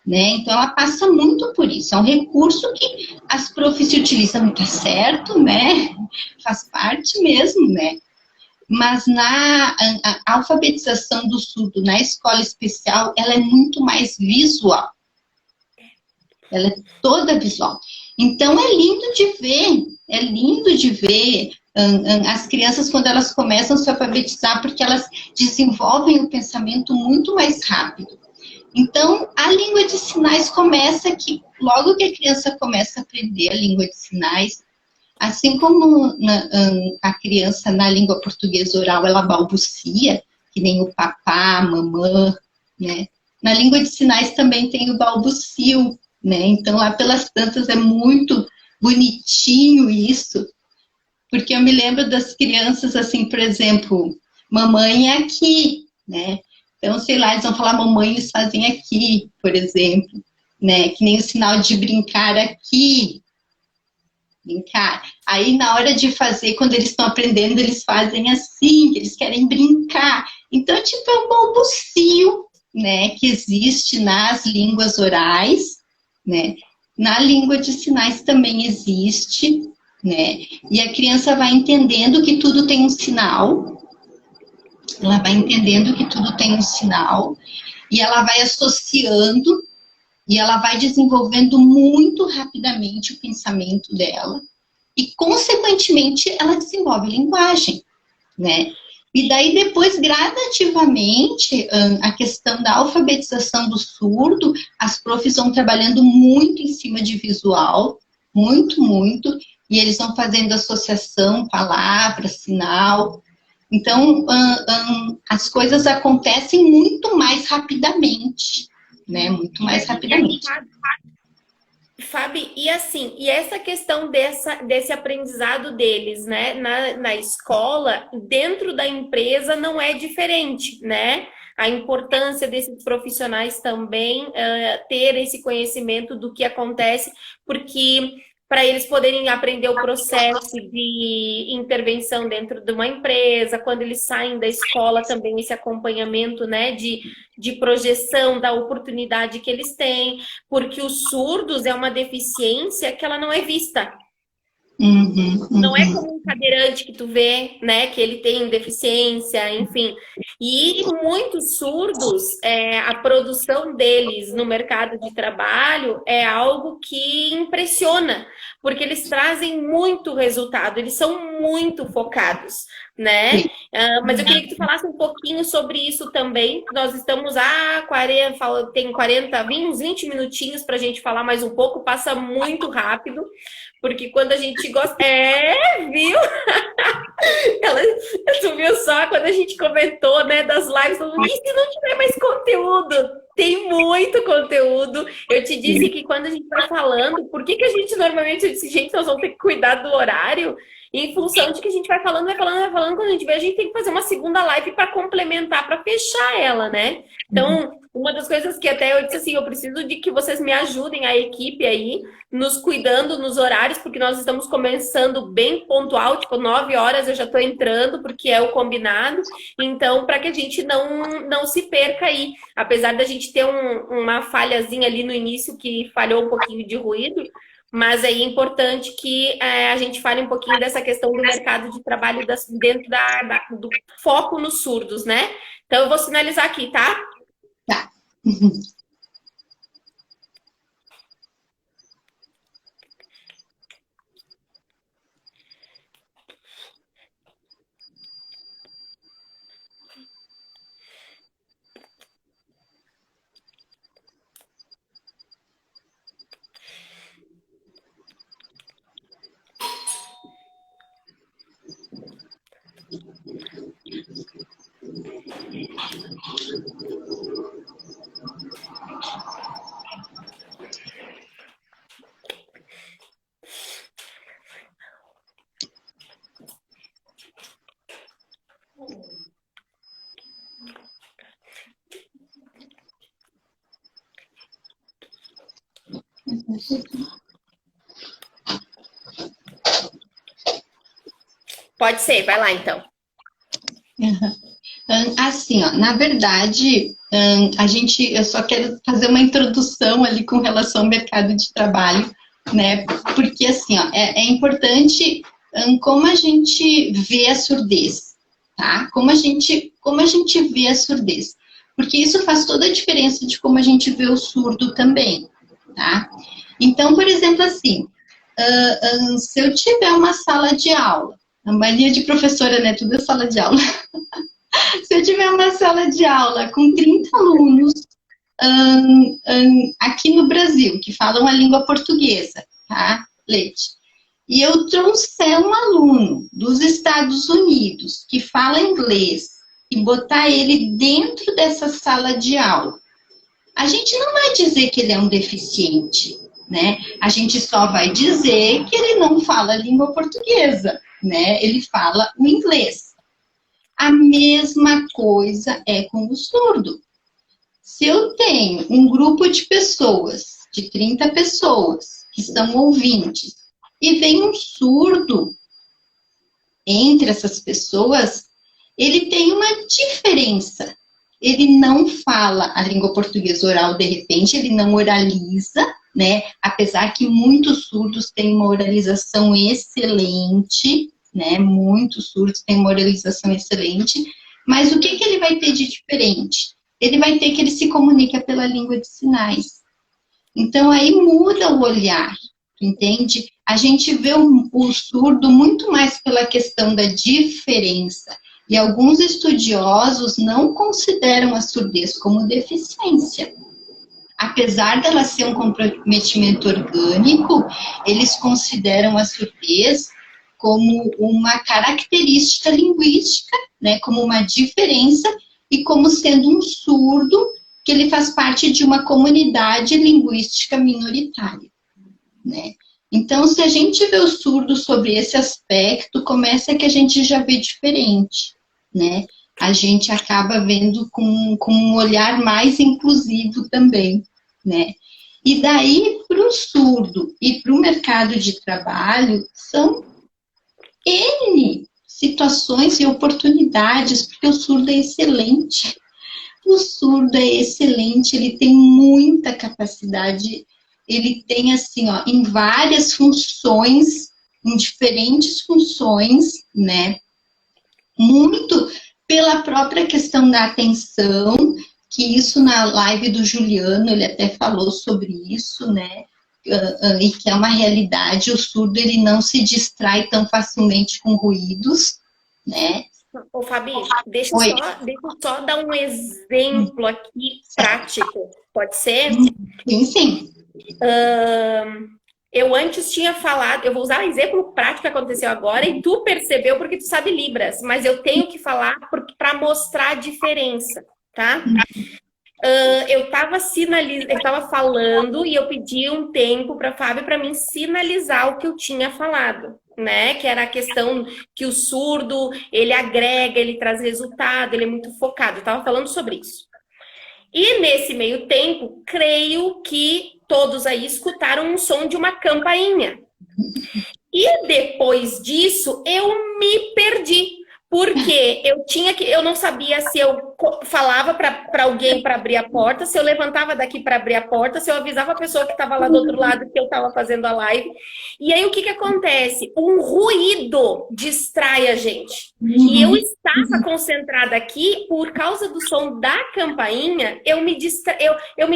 né, então ela passa muito por isso, é um recurso que as profs utilizam, tá certo, né, faz parte mesmo, né. Mas a alfabetização do surdo na escola especial, ela é muito mais visual. Ela é toda visual. Então, é lindo de ver as crianças quando elas começam a se alfabetizar, porque elas desenvolvem o pensamento muito mais rápido. Então, a língua de sinais começa que, logo que a criança começa a aprender a língua de sinais, assim como a criança na língua portuguesa oral, ela balbucia, que nem o papá, a mamã, né? Na língua de sinais também tem o balbucio, né? Então, lá pelas tantas é muito bonitinho isso, porque eu me lembro das crianças, assim, por exemplo, mamãe é aqui, né? Então, sei lá, eles vão falar mamãe, eles fazem aqui, por exemplo, né? Que nem o sinal de brincar aqui, brincar. Aí, na hora de fazer, quando eles estão aprendendo, eles fazem assim, que eles querem brincar. Então, tipo, é um balbucio, né, que existe nas línguas orais, né, na língua de sinais também existe, né, e a criança vai entendendo que tudo tem um sinal, ela vai entendendo que tudo tem um sinal, e ela vai associando e ela vai desenvolvendo muito rapidamente o pensamento dela e, consequentemente, ela desenvolve linguagem, né? E daí, depois, gradativamente, a questão da alfabetização do surdo, as profs vão trabalhando muito em cima de visual, muito, muito, e eles vão fazendo associação, palavra, sinal. Então, as coisas acontecem muito mais rapidamente, né? Muito mais rapidamente. Fabi, e assim, e essa questão desse aprendizado deles, né, na escola, dentro da empresa não é diferente, né? A importância desses profissionais também ter esse conhecimento do que acontece, porque para eles poderem aprender o processo de intervenção dentro de uma empresa, quando eles saem da escola também esse acompanhamento, né, de projeção da oportunidade que eles têm, porque os surdos é uma deficiência que ela não é vista. Não é como um cadeirante que tu vê, né, que ele tem deficiência, enfim. E muitos surdos, a produção deles no mercado de trabalho é algo que impressiona, porque eles trazem muito resultado, eles são muito focados, né? Mas eu queria que tu falasse um pouquinho sobre isso também. Nós estamos a 40, tem 40, uns 20 minutinhos para a gente falar mais um pouco, passa muito rápido. Porque quando a gente gosta... viu? Tu viu só quando a gente comentou, né, das lives, e se não tiver mais conteúdo? Tem muito conteúdo. Eu te disse que quando a gente vai falando, por que a gente normalmente disse, gente, nós vamos ter que cuidar do horário? Em função de que a gente vai falando, quando a gente vê, a gente tem que fazer uma segunda live para complementar, para fechar ela, né? Então, uma das coisas que até eu disse assim, eu preciso de que vocês me ajudem, a equipe aí, nos cuidando nos horários, porque nós estamos começando bem pontual, tipo 9 horas eu já estou entrando, porque é o combinado. Então, para que a gente não se perca aí. Apesar da gente ter uma falhazinha ali no início que falhou um pouquinho de ruído, mas aí é importante que a gente fale um pouquinho dessa questão do mercado de trabalho dentro do foco nos surdos, né? Então, eu vou sinalizar aqui, tá? Tá. Pode ser, vai lá então. Assim, ó, na verdade, eu só quero fazer uma introdução ali com relação ao mercado de trabalho, né? Porque, assim, ó, é importante como a gente vê a surdez, tá? Como a gente vê a surdez. Porque isso faz toda a diferença de como a gente vê o surdo também, tá? Então, por exemplo, assim, se eu tiver uma sala de aula, a mania de professora, né? Tudo é sala de aula. Se eu tiver uma sala de aula com 30 alunos aqui no Brasil, que falam a língua portuguesa, tá, Leite? E eu trouxer um aluno dos Estados Unidos que fala inglês e botar ele dentro dessa sala de aula, a gente não vai dizer que ele é um deficiente, né? A gente só vai dizer que ele não fala a língua portuguesa, né? Ele fala o inglês. A mesma coisa é com o surdo. Se eu tenho um grupo de pessoas, de 30 pessoas, que são ouvintes, e vem um surdo entre essas pessoas, ele tem uma diferença. Ele não fala a língua portuguesa oral, de repente, ele não oraliza, né? Apesar que muitos surdos têm uma oralização excelente, né? Muitos surdos têm uma oralização excelente, mas o que ele vai ter de diferente? ele vai ter que ele se comunica pela língua de sinais. Então, aí muda o olhar, entende? A gente vê o surdo muito mais pela questão da diferença. E alguns estudiosos não consideram a surdez como deficiência. Apesar dela ser um comprometimento orgânico, eles consideram a surdez como uma característica linguística, né, como uma diferença, e como sendo um surdo que ele faz parte de uma comunidade linguística minoritária, né? Então, se a gente vê o surdo sobre esse aspecto, começa que a gente já vê diferente, né? A gente acaba vendo com um olhar mais inclusivo também, né? E daí, para o surdo e para o mercado de trabalho, são N situações e oportunidades, porque o surdo é excelente. O surdo é excelente, ele tem muita capacidade, ele tem assim, ó, em várias funções, em diferentes funções, né? Muito pela própria questão da atenção, que isso na live do Juliano, ele até falou sobre isso, né? E que é uma realidade, o surdo, ele não se distrai tão facilmente com ruídos, né? Ô, Fabi, deixa eu só dar um exemplo aqui prático, pode ser? Sim, sim. Eu antes tinha falado, eu vou usar um exemplo prático que aconteceu agora e tu percebeu porque tu sabe Libras, mas eu tenho que falar para mostrar a diferença, tá? Eu tava falando e eu pedi um tempo para Fábio para mim sinalizar o que eu tinha falado, né? Que era a questão que o surdo, ele agrega, ele traz resultado, ele é muito focado. Eu tava falando sobre isso. E nesse meio tempo, creio que todos aí escutaram um som de uma campainha. E depois disso, eu me perdi. Porque eu não sabia se eu falava para alguém para abrir a porta, se eu levantava daqui para abrir a porta, se eu avisava a pessoa que estava lá do outro lado que eu estava fazendo a live. E aí o que acontece? Um ruído distrai a gente. E eu estava concentrada aqui, por causa do som da campainha, eu me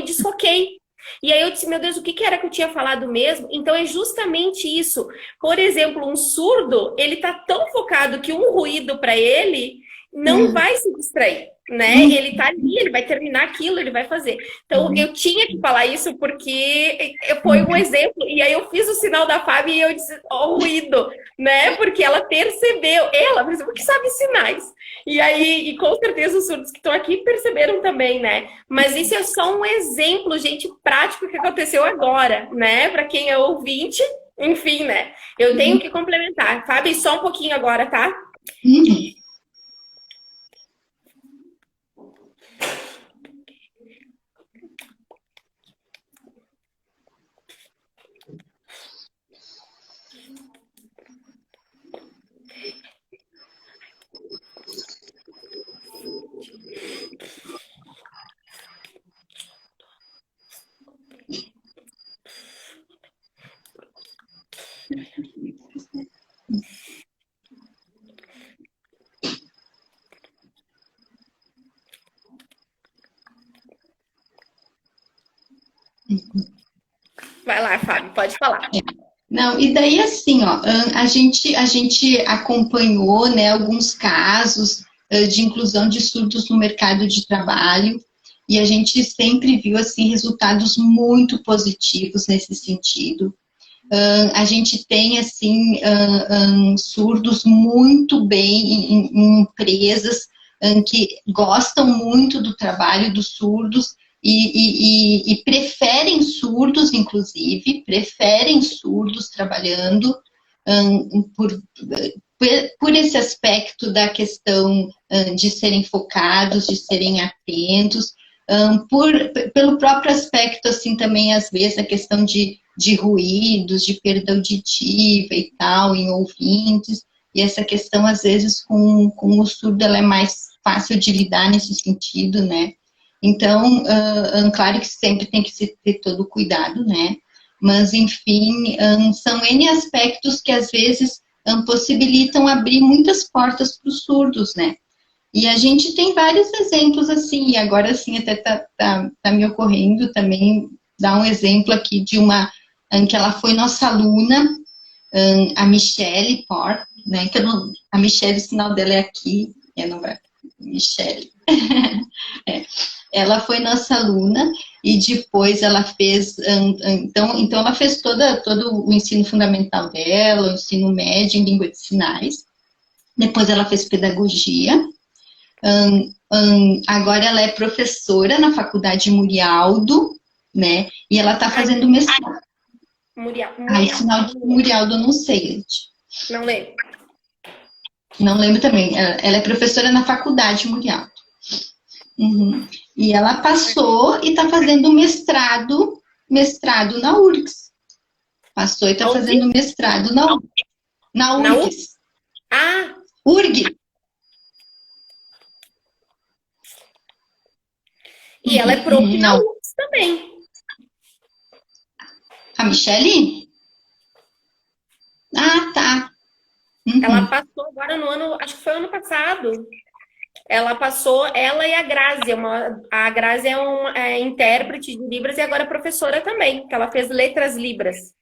desfoquei. E aí eu disse, meu Deus, o que era que eu tinha falado mesmo? Então é justamente isso. Por exemplo, um surdo, ele tá tão focado que um ruído para ele não vai se distrair, né? Ele tá ali, ele vai terminar aquilo, ele vai fazer. Então eu tinha que falar isso porque foi um exemplo. E aí eu fiz o sinal da Fábio e eu disse, ó, o ruído, né? Porque ela percebeu, por exemplo, que sabe sinais. E aí, e com certeza os surdos que estão aqui perceberam também, né? Mas isso é só um exemplo, gente, prático que aconteceu agora, né? Para quem é ouvinte, enfim, né? Eu tenho que complementar. Fábio, só um pouquinho agora, tá? Vai lá, Fábio, pode falar. Não, e daí assim, ó, a gente acompanhou, né, alguns casos de inclusão de surdos no mercado de trabalho, e a gente sempre viu, assim, resultados muito positivos nesse sentido. A gente tem, assim, surdos muito bem em empresas que gostam muito do trabalho dos surdos, e preferem surdos, inclusive, preferem surdos trabalhando por esse aspecto da questão de serem focados, de serem atentos, pelo próprio aspecto, assim, também, às vezes, a questão de ruídos, de perda auditiva e tal, em ouvintes, e essa questão, às vezes, com o surdo, ela é mais fácil de lidar nesse sentido, né? Então, claro que sempre tem que se ter todo o cuidado, né? Mas, enfim, são N aspectos que, às vezes, possibilitam abrir muitas portas para os surdos, né? E a gente tem vários exemplos assim, e agora sim até tá me ocorrendo também dar um exemplo aqui de uma que ela foi nossa aluna, a Michelle Por, né? Que eu não, a Michelle, o sinal dela é aqui, não vai. Michelle. É. Ela foi nossa aluna e depois ela fez, então ela fez todo o ensino fundamental dela, o ensino médio em língua de sinais. Depois ela fez pedagogia. Agora ela é professora na Faculdade Murialdo, né? E ela está fazendo mestrado. Ai, sinal de Murialdo eu não sei, gente. Não lembro. Não lembro também. Ela é professora na Faculdade Murialdo. Uhum. E ela passou e está fazendo mestrado na URGS. Passou e está fazendo mestrado na URGS. Ah! URGS. E ela é prof na URGS também. A Michelle? Ah, tá. Ela passou agora no ano, acho que foi ano passado. Ela passou, ela e a Grazi. A Grazi é uma intérprete de Libras e agora é professora também, que ela fez letras Libras.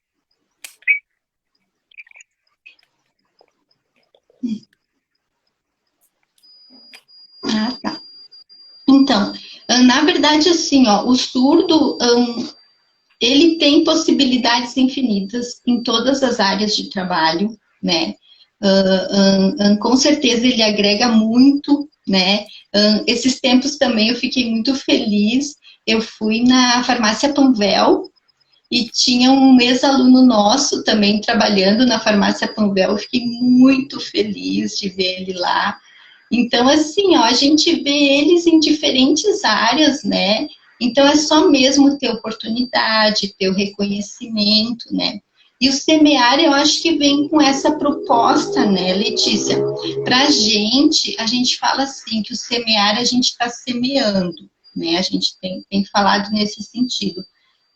Ah, tá. Então, na verdade, assim, ó, o surdo, ele tem possibilidades infinitas em todas as áreas de trabalho, né? Com certeza ele agrega muito, né? Esses tempos também eu fiquei muito feliz. Eu fui na farmácia Panvel e tinha um ex-aluno nosso também trabalhando na farmácia Panvel. Eu fiquei muito feliz de ver ele lá. Então, assim, ó, a gente vê eles em diferentes áreas, né? Então, é só mesmo ter oportunidade, ter o reconhecimento, né? E o semear, eu acho que vem com essa proposta, né, Letícia? Para a gente fala assim, que o semear a gente está semeando, né? A gente tem falado nesse sentido.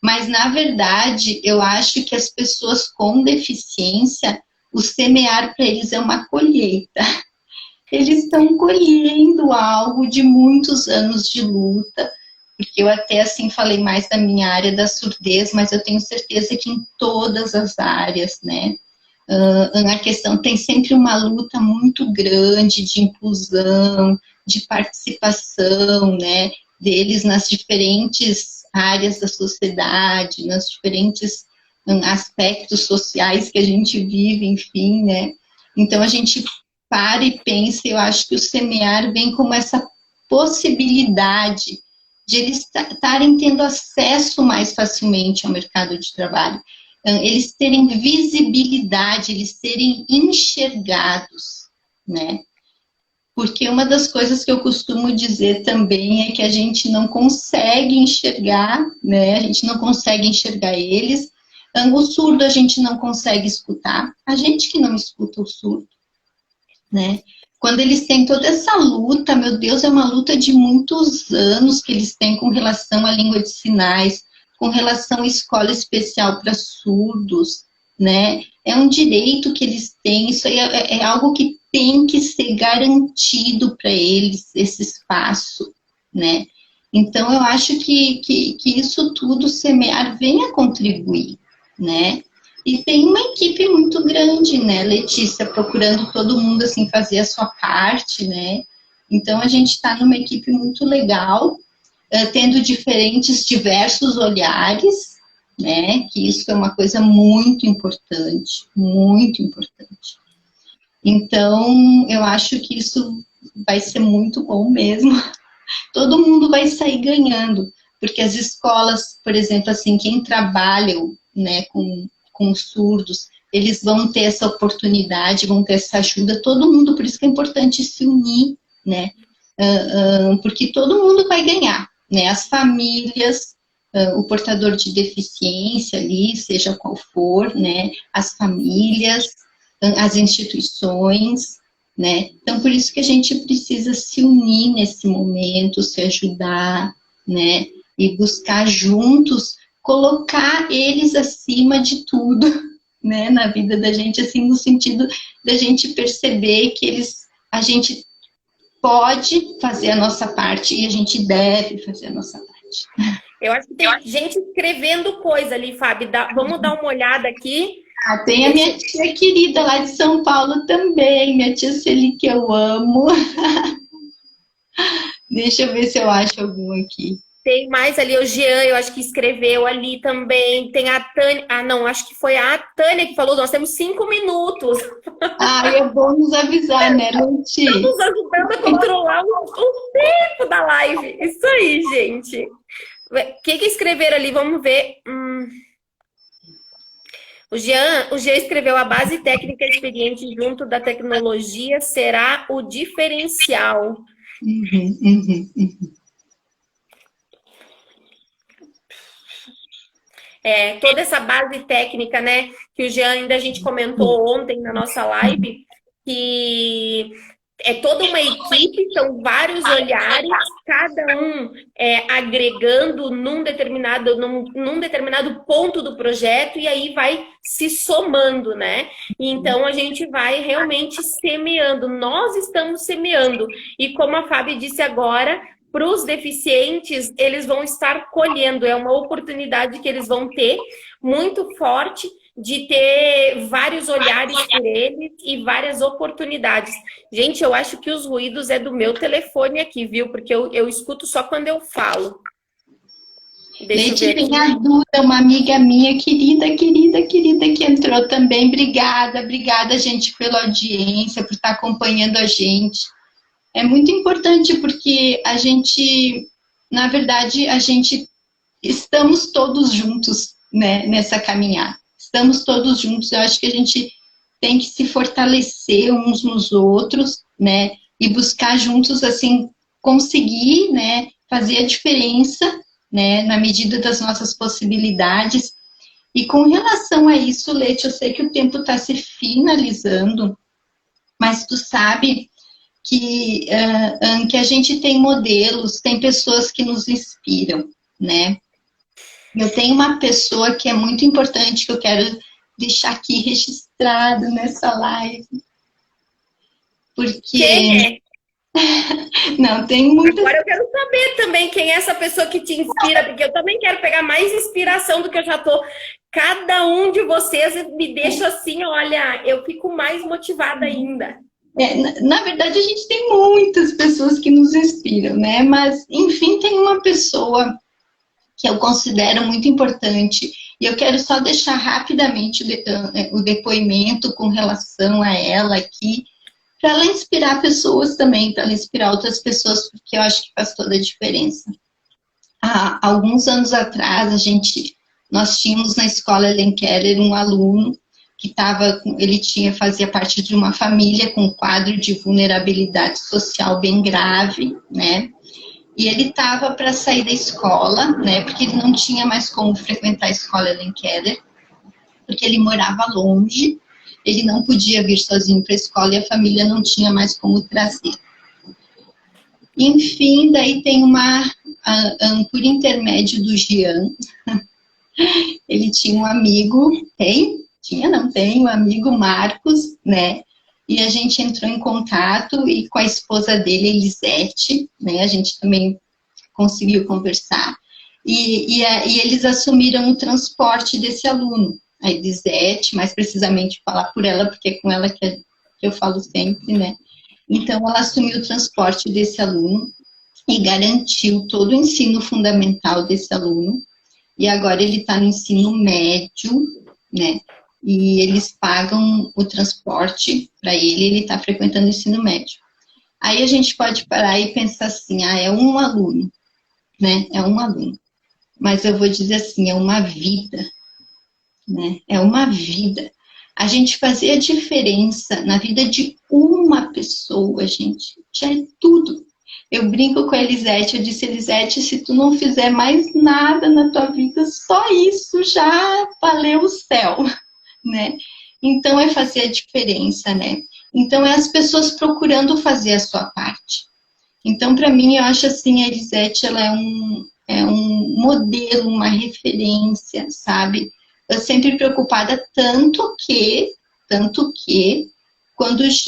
Mas, na verdade, eu acho que as pessoas com deficiência, o semear para eles é uma colheita. Eles estão colhendo algo de muitos anos de luta, porque eu até assim falei mais da minha área da surdez, mas eu tenho certeza que em todas as áreas, né, a questão tem sempre uma luta muito grande de inclusão, de participação, né, deles nas diferentes áreas da sociedade, nas diferentes aspectos sociais que a gente vive, enfim, né, então a gente para e pensa, eu acho que o semear vem como essa possibilidade de eles estarem tendo acesso mais facilmente ao mercado de trabalho, eles terem visibilidade, eles serem enxergados, né? Porque uma das coisas que eu costumo dizer também é que a gente não consegue enxergar, né? A gente não consegue enxergar eles. O surdo a gente não consegue escutar. A gente que não escuta o surdo, né? Quando eles têm toda essa luta, meu Deus, é uma luta de muitos anos que eles têm com relação à língua de sinais, com relação à escola especial para surdos, né? É um direito que eles têm, isso aí é algo que tem que ser garantido para eles, esse espaço, né? Então, eu acho que isso tudo, semear, vem a contribuir, né? E tem uma equipe muito grande, né, Letícia, procurando todo mundo, assim, fazer a sua parte, né? Então, a gente está numa equipe muito legal, tendo diversos olhares, né? Que isso é uma coisa muito importante, muito importante. Então, eu acho que isso vai ser muito bom mesmo. Todo mundo vai sair ganhando, porque as escolas, por exemplo, assim, quem trabalha, né, com surdos, eles vão ter essa oportunidade, vão ter essa ajuda, todo mundo, por isso que é importante se unir, né, porque todo mundo vai ganhar, né, as famílias, o portador de deficiência ali, seja qual for, né, as famílias, as instituições, né, então por isso que a gente precisa se unir nesse momento, se ajudar, né, e buscar juntos colocar eles acima de tudo, né, na vida da gente, assim, no sentido da gente perceber que a gente pode fazer a nossa parte e a gente deve fazer a nossa parte. Eu acho que tem gente escrevendo coisa ali, Fábio. Vamos dar uma olhada aqui. Ah, tem a minha tia querida lá de São Paulo também, minha tia Celi, que eu amo. Deixa eu ver se eu acho algum aqui. Tem mais ali, o Jean, eu acho que escreveu ali também. Tem a Tânia. Ah, não, acho que foi a Tânia que falou. Nós temos 5 minutos. Ah, é bom nos avisar, né, Leti? Tá nos ajudando a controlar o tempo da live. Isso aí, gente. O que escreveram ali? Vamos ver. O Jean escreveu: a base técnica experiente junto da tecnologia será o diferencial. Toda essa base técnica, né, que o Jean ainda a gente comentou ontem na nossa live, que é toda uma equipe, são vários olhares, cada um agregando num determinado ponto do projeto, e aí vai se somando, né? Então a gente vai realmente semeando, nós estamos semeando, e como a Fábio disse agora, para os deficientes, eles vão estar colhendo, é uma oportunidade que eles vão ter muito forte de ter vários olhares por eles e várias oportunidades. Gente, eu acho que os ruídos é do meu telefone aqui, viu? Porque eu escuto só quando eu falo. Deixa eu ver. Tem a Duda, uma amiga minha, querida, que entrou também. Obrigada, gente, pela audiência, por estar acompanhando a gente. É muito importante porque a gente, na verdade, estamos todos juntos, né, nessa caminhada. Estamos todos juntos. Eu acho que a gente tem que se fortalecer uns nos outros, né, e buscar juntos, assim, conseguir, né, fazer a diferença, né, na medida das nossas possibilidades. E com relação a isso, Leti, eu sei que o tempo está se finalizando, mas tu sabe que a gente tem modelos, tem pessoas que nos inspiram, né? Eu tenho uma pessoa que é muito importante, que eu quero deixar aqui registrado nessa live. Porque... Quem é? Não, tem muitas... Agora eu quero saber também quem é essa pessoa que te inspira, porque eu também quero pegar mais inspiração do que eu já tô. Cada um de vocês me deixa assim, olha, eu fico mais motivada ainda. Na verdade, a gente tem muitas pessoas que nos inspiram, né? Mas, enfim, tem uma pessoa que eu considero muito importante, e eu quero só deixar rapidamente o depoimento com relação a ela aqui, para ela inspirar pessoas também, para ela inspirar outras pessoas, porque eu acho que faz toda a diferença. Há alguns anos atrás, nós tínhamos na escola Helen Keller um aluno que fazia parte de uma família com um quadro de vulnerabilidade social bem grave, né? E ele estava para sair da escola, né? Porque ele não tinha mais como frequentar a escola Helen Keller, porque ele morava longe, ele não podia vir sozinho para a escola e a família não tinha mais como trazer. Enfim, daí tem por intermédio do Jean, ele tinha um amigo, tem um amigo, Marcos, né? E a gente entrou em contato e com a esposa dele, Elisete, né? A gente também conseguiu conversar. E eles assumiram o transporte desse aluno. A Elisete, mais precisamente falar por ela, porque é com ela que eu falo sempre, né? Então, ela assumiu o transporte desse aluno e garantiu todo o ensino fundamental desse aluno. E agora ele está no ensino médio, né? E eles pagam o transporte para ele está frequentando o ensino médio. Aí a gente pode parar e pensar assim, é um aluno, né? É um aluno. Mas eu vou dizer assim, é uma vida, né? É uma vida. A gente fazer a diferença na vida de uma pessoa, gente, já é tudo. Eu brinco com a Elisete, eu disse, Elisete, se tu não fizer mais nada na tua vida, só isso já valeu o céu, né? Então, é fazer a diferença, né? Então, é as pessoas procurando fazer a sua parte. Então, para mim, eu acho assim, a Elisete, ela é um modelo, uma referência, sabe? Eu sempre preocupada, tanto que,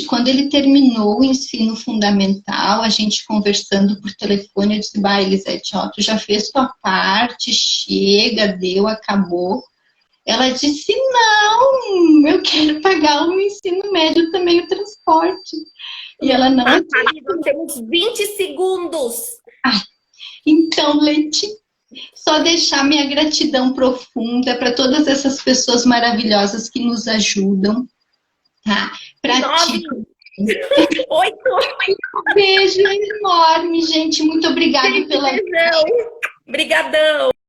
quando ele terminou o ensino fundamental, a gente conversando por telefone, eu disse, Elisete, ó, tu já fez tua parte, chega, deu, acabou. Ela disse, não, eu quero pagar o ensino médio também, o transporte. E ela não... Nós temos 20 segundos. Então, Leti, só deixar minha gratidão profunda para todas essas pessoas maravilhosas que nos ajudam, tá? Para ti. 8. Um beijo enorme, gente. Muito obrigada pela... Obrigadão.